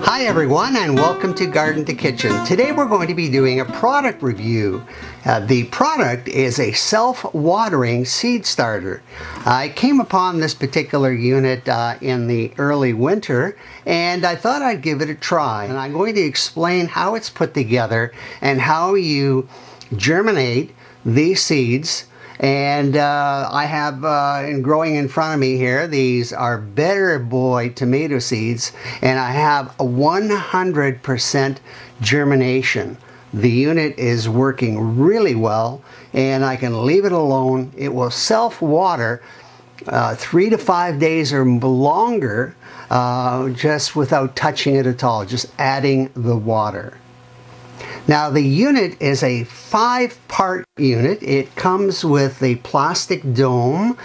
Hi everyone, and welcome to Garden to Kitchen. Today we're going to be doing a product review. The product is a self-watering seed starter. I came upon this particular unit in the early winter, and I thought I'd give it a try. And I'm going to explain how it's put together and how you germinate these seeds. And I have, growing in front of me here, these are Better Boy tomato seeds, and I have a 100% germination. The unit is working really well, and I can leave it alone. It will self-water 3 to 5 days or longer, just without touching it at all, just adding the water. Now the unit is a 5-part unit. It comes with a plastic dome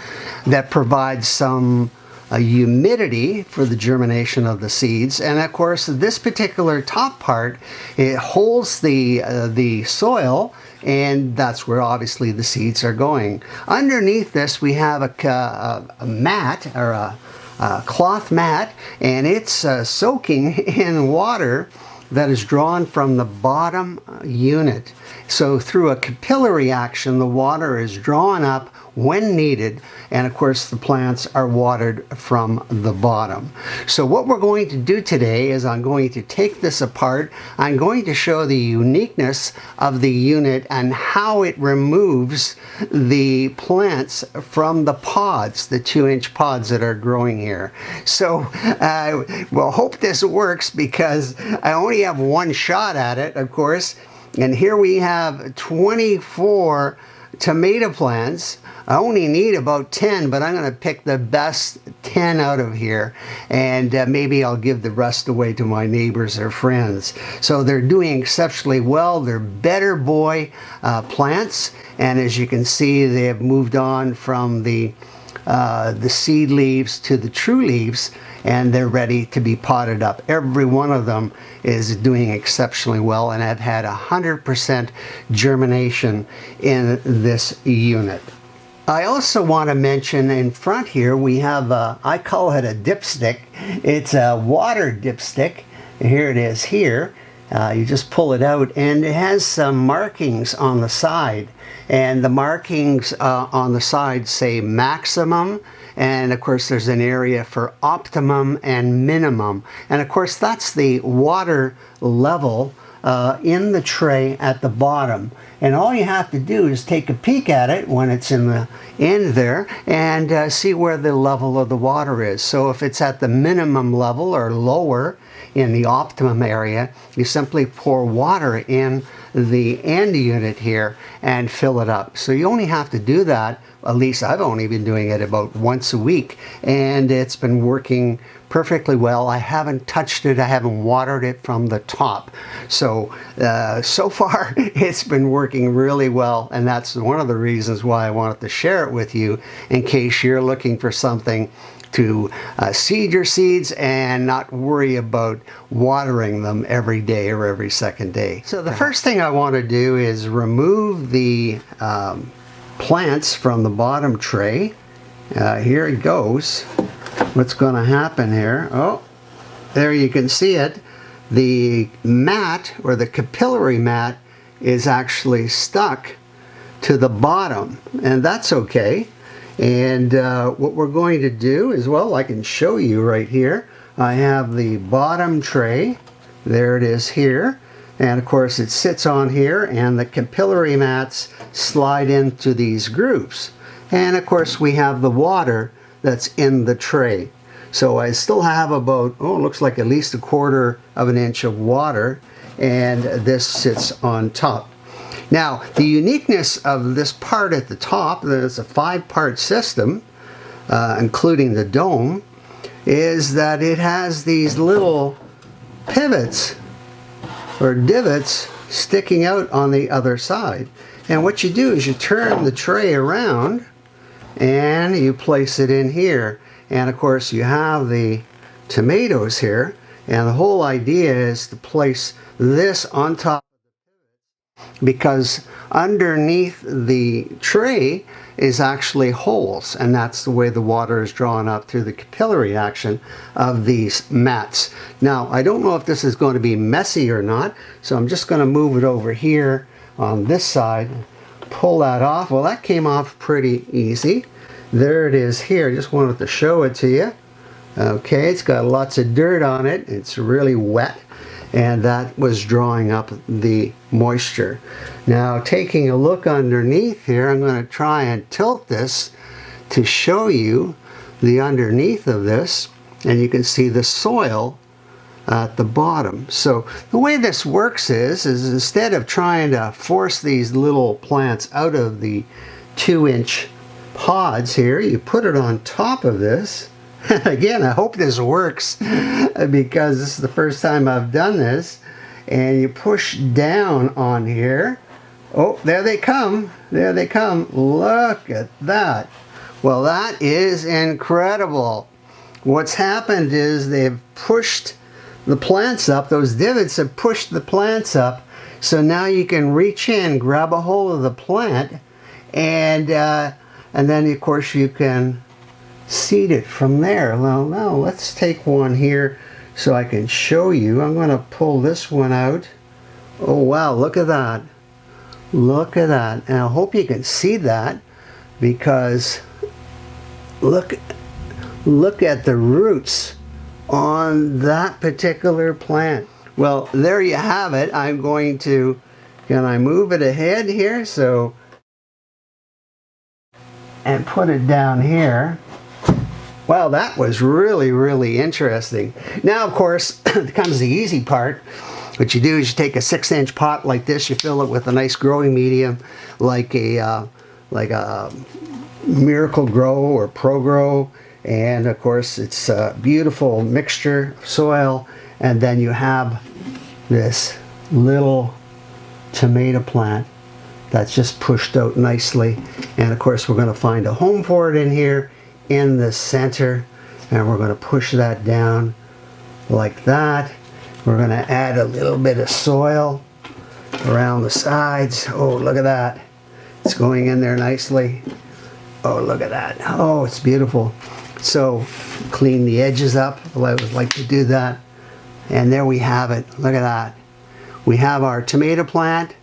that provides some humidity for the germination of the seeds, and of course this particular top part, it holds the soil, and that's where obviously the seeds are going. Underneath this we have a mat, or a cloth mat, and it's soaking in water that is drawn from the bottom unit. So through a capillary action, the water is drawn up when needed, and of course the plants are watered from the bottom. So what we're going to do today is I'm going to take this apart. I'm going to show the uniqueness of the unit and how it removes the plants from the pods, the 2-inch pods that are growing here. So we'll hope this works, because I only have one shot at it, of course. And here we have 24 tomato plants. I only need about 10, but I'm going to pick the best 10 out of here, and maybe I'll give the rest away to my neighbors or friends. So they're doing exceptionally well. They're Better Boy plants, and as you can see, they have moved on from the seed leaves to the true leaves, and they're ready to be potted up. Every one of them is doing exceptionally well, and I've had 100% germination in this unit. I also want to mention in front here we have I call it a dipstick. It's a water dipstick. Here it is here. You just pull it out, and it has some markings on the side, and the markings on the side say maximum, and of course there's an area for optimum and minimum, and of course that's the water level in the tray at the bottom. And all you have to do is take a peek at it when it's in the end there, and see where the level of the water is. So if it's at the minimum level or lower in the optimum area, you simply pour water in the end unit here and fill it up. So you only have to do that, at least I've only been doing it about once a week, and it's been working perfectly well. I haven't touched it, I haven't watered it from the top. So so far it's been working really well, and that's one of the reasons why I wanted to share it with you, in case you're looking for something to seed your seeds and not worry about watering them every day or every second day. So the first thing I want to do is remove the plants from the bottom tray. Here it goes. What's going to happen here? Oh, there you can see it. The mat, or the capillary mat, is actually stuck to the bottom, and that's okay. And what we're going to do is, well, I can show you right here. I have the bottom tray. There it is here. And of course it sits on here, and the capillary mats slide into these grooves. And of course we have the water that's in the tray. So I still have about, oh, it looks like at least 1/4 of an inch of water, and this sits on top. Now, the uniqueness of this part at the top, it's a 5-part system, including the dome, is that it has these little pivots or divots sticking out on the other side. And what you do is you turn the tray around and you place it in here. And of course you have the tomatoes here, and the whole idea is to place this on top because underneath the tray is actually holes, and that's the way the water is drawn up through the capillary action of these mats. Now, I don't know if this is going to be messy or not, so I'm just going to move it over here on this side, pull that off. Well, that came off pretty easy. There it is here. I just wanted to show it to you. Okay, it's got lots of dirt on it. It's really wet, and that was drawing up the moisture. Now, taking a look underneath here, I'm going to try and tilt this to show you the underneath of this, and you can see the soil at the bottom. So the way this works is instead of trying to force these little plants out of the 2-inch pods here, you put it on top of this. Again, I hope this works because this is the first time I've done this. And you push down on here. Oh, there they come. There they come. Look at that. Well, that is incredible. What's happened is they've pushed the plants up. Those divots have pushed the plants up. So now you can reach in, grab a hold of the plant, and then, of course, you can seed it from there. Well, now let's take one here so I can show you. I'm going to pull this one out. Oh wow, look at that. Look at that. And I hope you can see that, because look at the roots on that particular plant. Well, there you have it. I'm going to, can I move it ahead here? So, and put it down here. Well, that was really, really interesting. Now, of course, comes the easy part. What you do is you take a 6-inch pot like this, you fill it with a nice growing medium, like a Miracle Grow or Pro Grow, and of course it's a beautiful mixture of soil, and then you have this little tomato plant that's just pushed out nicely, and of course we're going to find a home for it in here in the center, and we're going to push that down like that. We're going to add a little bit of soil around the sides. Oh, look at that. It's going in there nicely. Oh, look at that. Oh, it's beautiful. So clean the edges up. I would like to do that. And there we have it. Look at that. We have our tomato plant.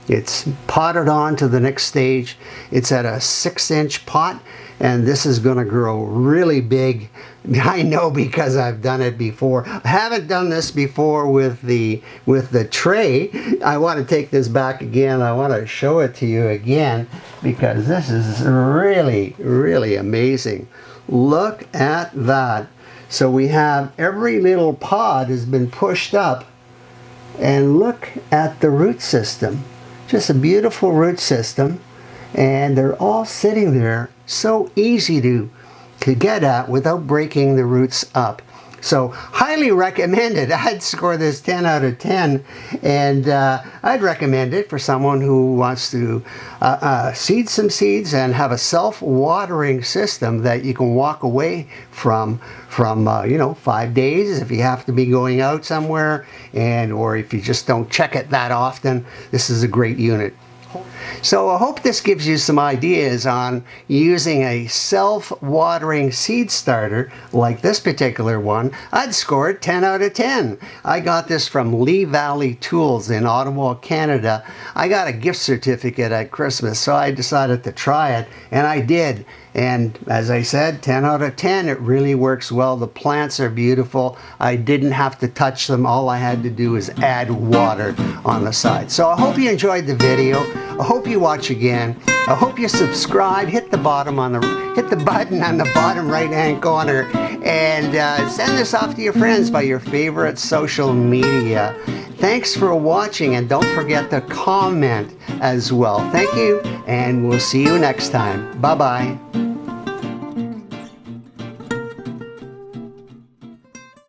It's potted on to the next stage. It's at a 6-inch pot, and this is going to grow really big. I know because I've done it before. I haven't done this before with the tray. I want to take this back again. I want to show it to you again because this is really, really amazing. Look at that. So we have every little pod has been pushed up, and look at the root system. Just a beautiful root system, and they're all sitting there so easy to get at without breaking the roots up. So highly recommend it. I'd score this 10 out of 10, and I'd recommend it for someone who wants to seed some seeds and have a self-watering system that you can walk away from 5 days if you have to be going out somewhere, or if you just don't check it that often. This is a great unit. So I hope this gives you some ideas on using a self-watering seed starter like this particular one. I'd score it 10 out of 10. I got this from Lee Valley Tools in Ottawa, Canada. I got a gift certificate at Christmas, so I decided to try it, and I did. And as I said, 10 out of 10, it really works well. The plants are beautiful. I didn't have to touch them. All I had to do is add water on the side. So I hope you enjoyed the video. I hope you watch again. I hope you subscribe. Hit the button on the bottom right-hand corner, and send this off to your friends by your favorite social media. Thanks for watching, and don't forget to comment as well. Thank you, and we'll see you next time. Bye-bye.